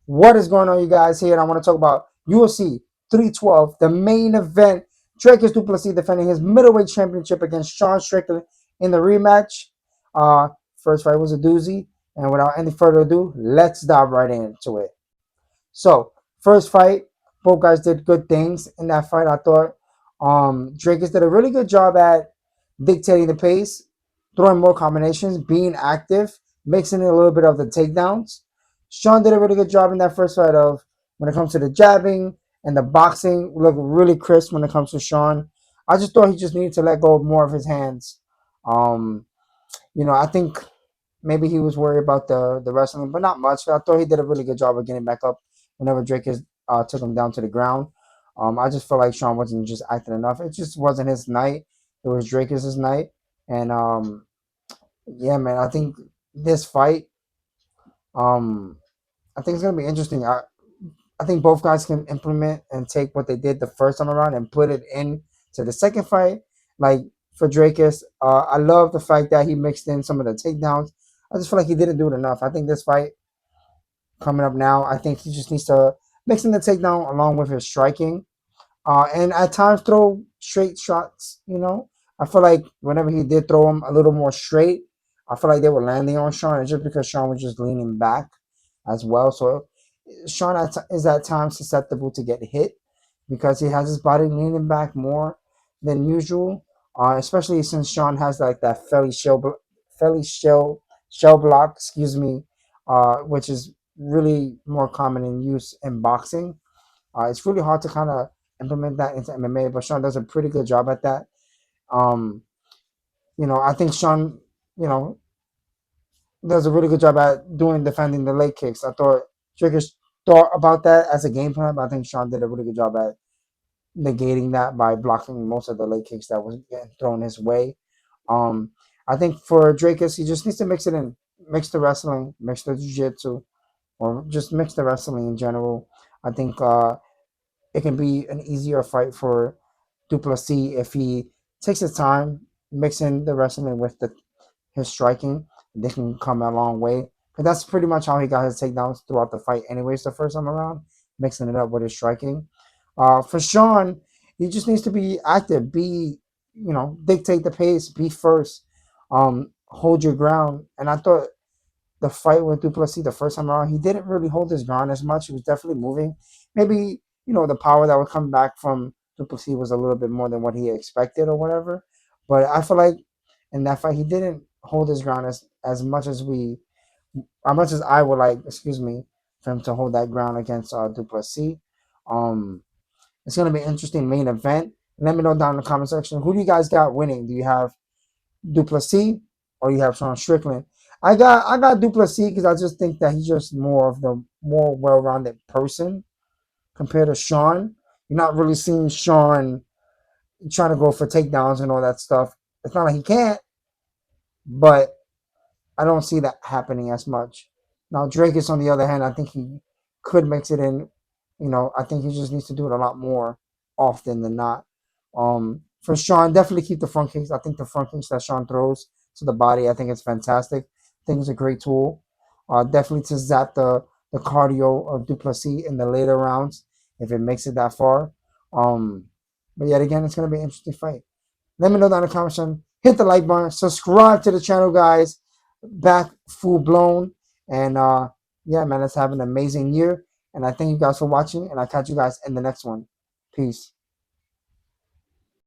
What is going on, you guys? Here, and I want to talk about UFC 312, the main event. Dricus Du Plessis defending his middleweight championship against Sean Strickland in the rematch. First fight was a doozy, and without any further ado, let's dive right into it. So, first fight, both guys did good things in that fight. I thought Dricus did a really good job at dictating the pace, throwing more combinations, being active, mixing in a little bit of the takedowns. Sean did a really good job in that first fight of when it comes to the jabbing and the boxing, looked really crisp when it comes to Sean. I just thought he just needed to let go more of his hands. Um, I think maybe he was worried about the wrestling, but not much. I thought he did a really good job of getting back up whenever Drake took him down to the ground. I just felt like Sean wasn't just acting enough. It just wasn't his night. It was Drake's night, and yeah, man. I think this fight, um, I think it's gonna be interesting. I think both guys can implement and take what they did the first time around and put it in to the second fight. Like for Dracus, I love the fact that he mixed in some of the takedowns. I just feel like he didn't do it enough. I think this fight coming up now, I think he just needs to mix in the takedown along with his striking. And at times throw straight shots, I feel like whenever he did throw them a little more straight, I feel like they were landing on Sean. And just because Sean was just leaning back as well. So Sean is at times susceptible to get hit because he has his body leaning back more than usual. Especially since Sean has like that Felly shell block, excuse me, which is really more common in use in boxing. It's really hard to kind of implement that into MMA, but Sean does a pretty good job at that. Um, I think Sean, you know, does a really good job at doing defending the leg kicks. I thought Triggers thought about that as a game plan, but I think Sean did a really good job at negating that by blocking most of the leg kicks that was getting thrown his way. Um, I think for Dracus, he just needs to mix it in, mix the wrestling, mix the jiu-jitsu, or just mix the wrestling in general. I think it can be an easier fight for Duplessis if he takes his time mixing the wrestling with his striking. They can come a long way. But that's pretty much how he got his takedowns throughout the fight, anyways, the first time around, mixing it up with his striking. For Sean, he just needs to be active, dictate the pace, be first, hold your ground. And I thought the fight with Duplessis the first time around, he didn't really hold his ground as much. He was definitely moving. Maybe, the power that would come back from Duplessis was a little bit more than what he expected or whatever. But I feel like in that fight, he didn't hold his ground as much as I would like, excuse me, for him to hold that ground against Duplessis. Um, it's going to be an interesting main event. Let me know down in the comment section. Who do you guys got winning? Do you have Duplessis or you have Sean Strickland? I got Duplessis because I just think that he's just more of the more well-rounded person compared to Sean. You're not really seeing Sean trying to go for takedowns and all that stuff. It's not like he can't, but I don't see that happening as much. Now Dracus, on the other hand, I think he could mix it in. I think he just needs to do it a lot more often than not. For Sean, definitely keep the front kicks. I think the front kicks that Sean throws to the body, I think it's fantastic. I think it's a great tool. Definitely to zap the cardio of Duplessis in the later rounds if it makes it that far. Um, but yet again, it's going to be an interesting fight. Let me know down in the comment section. Hit the like button. Subscribe to the channel, guys. Back full blown. And yeah, man, let's have an amazing year. And I thank you guys for watching. And I'll catch you guys in the next one. Peace.